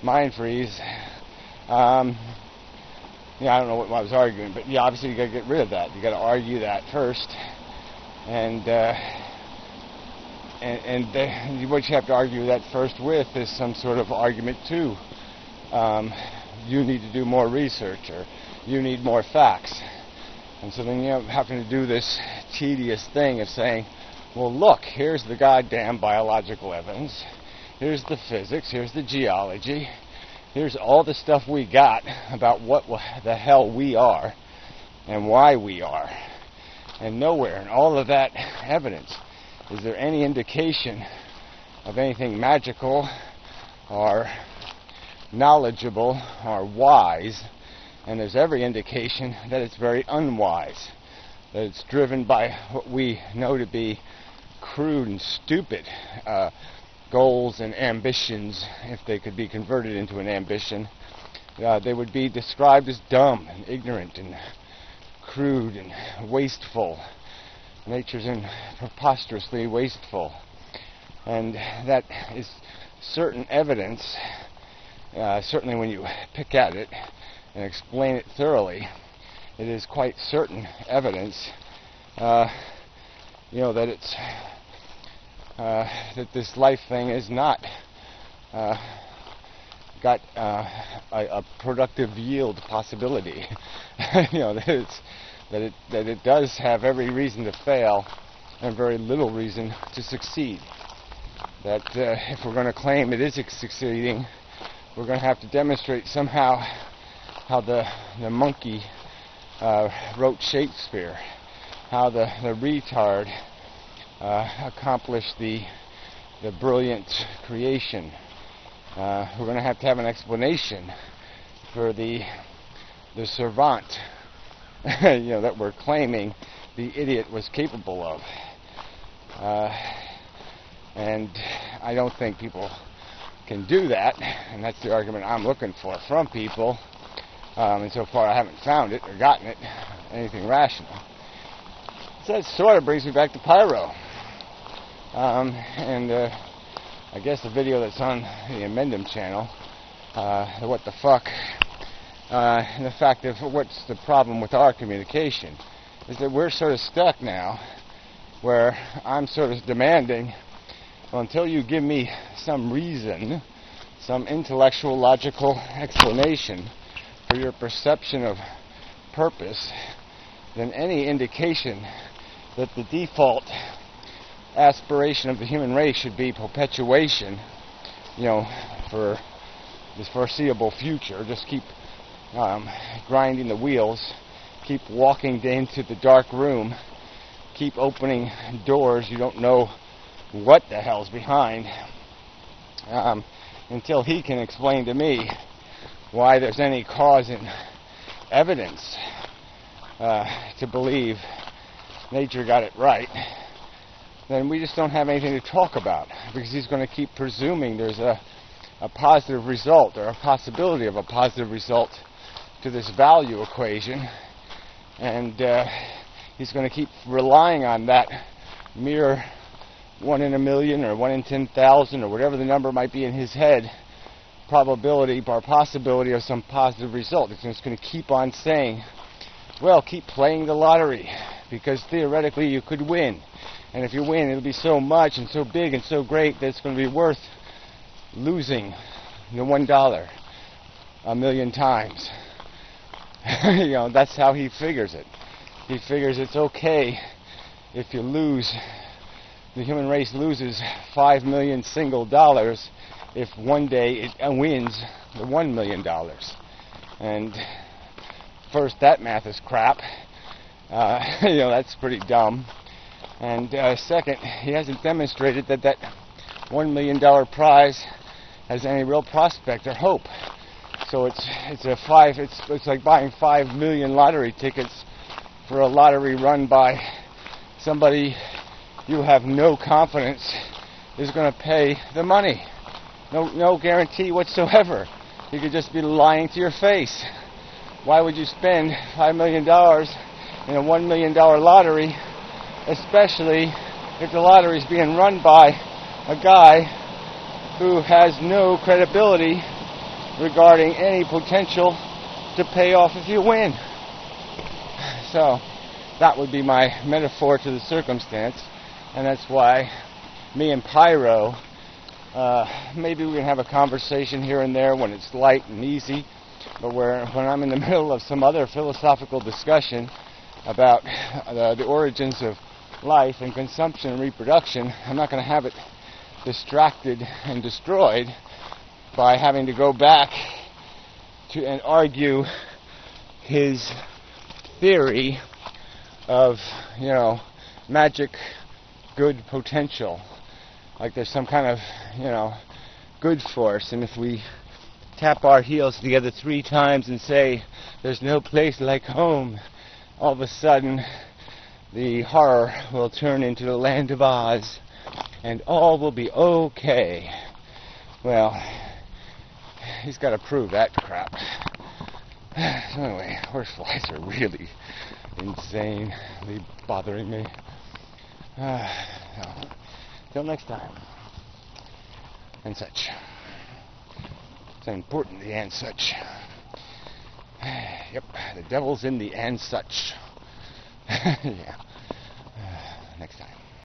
mind freeze. I don't know what I was arguing, but yeah, obviously you got to get rid of that. You got to argue that first, and what you have to argue that first with is some sort of argument too. You need to do more research, or you need more facts, and so then you're having to do this tedious thing of saying, well, look, here's the goddamn biological evidence, here's the physics, here's the geology. Here's all the stuff we got about what the hell we are and why we are. And nowhere in all of that evidence is there any indication of anything magical or knowledgeable or wise. And there's every indication that it's very unwise, that it's driven by what we know to be crude and stupid goals and ambitions. If they could be converted into an ambition, they would be described as dumb and ignorant and crude and wasteful. Nature's preposterously wasteful, and that is certain evidence. Certainly when you pick at it and explain it thoroughly, it is quite certain evidence that it's that this life thing is not got a productive yield possibility. That it does have every reason to fail and very little reason to succeed. That if we're going to claim it is succeeding, we're going to have to demonstrate somehow how the monkey wrote Shakespeare, how the retard accomplished the brilliant creation. We're going to have an explanation for the savant, that we're claiming the idiot was capable of. And I don't think people can do that, and that's the argument I'm looking for from people. And so far I haven't found it or gotten it, anything rational. So that sort of brings me back to Pyro. I guess the video that's on the Amendum channel, the what the fuck, and the fact of what's the problem with our communication, is that we're sort of stuck now, where I'm sort of demanding, well, until you give me some reason, some intellectual, logical explanation for your perception of purpose, then any indication that the default aspiration of the human race should be perpetuation, for this foreseeable future. Just keep grinding the wheels, keep walking into the dark room, keep opening doors you don't know what the hell's behind, until he can explain to me why there's any cause and evidence to believe nature got it right. Then we just don't have anything to talk about, because he's going to keep presuming there's a positive result or a possibility of a positive result to this value equation, and he's going to keep relying on that mere 1 in a million or 1 in 10,000 or whatever the number might be in his head probability or possibility of some positive result. He's just going to keep on saying, well, keep playing the lottery, because theoretically you could win. And if you win, it'll be so much and so big and so great that it's going to be worth losing the $1 a million times. That's how he figures it. He figures it's okay if you lose, the human race loses 5 million single dollars if one day it wins the $1 million. And first, that math is crap. That's pretty dumb. And second, he hasn't demonstrated that $1 million prize has any real prospect or hope. So it's like buying 5 million lottery tickets for a lottery run by somebody you have no confidence is going to pay the money. No guarantee whatsoever. You could just be lying to your face. Why would you spend $5 million in a $1 million lottery, especially if the lottery is being run by a guy who has no credibility regarding any potential to pay off if you win. So that would be my metaphor to the circumstance, and that's why me and Pyro, maybe we can have a conversation here and there when it's light and easy, but when I'm in the middle of some other philosophical discussion about the origins of life and consumption and reproduction, I'm not going to have it distracted and destroyed by having to go back to and argue his theory of, magic good potential. Like there's some kind of, good force, and if we tap our heels together 3 times and say, there's no place like home, all of a sudden the horror will turn into the land of Oz, and all will be okay. Well, he's got to prove that crap. So anyway, horseflies are really insanely bothering me. Till next time. And such. It's important, the and such. Yep, the devil's in the and such. Yeah. Next time.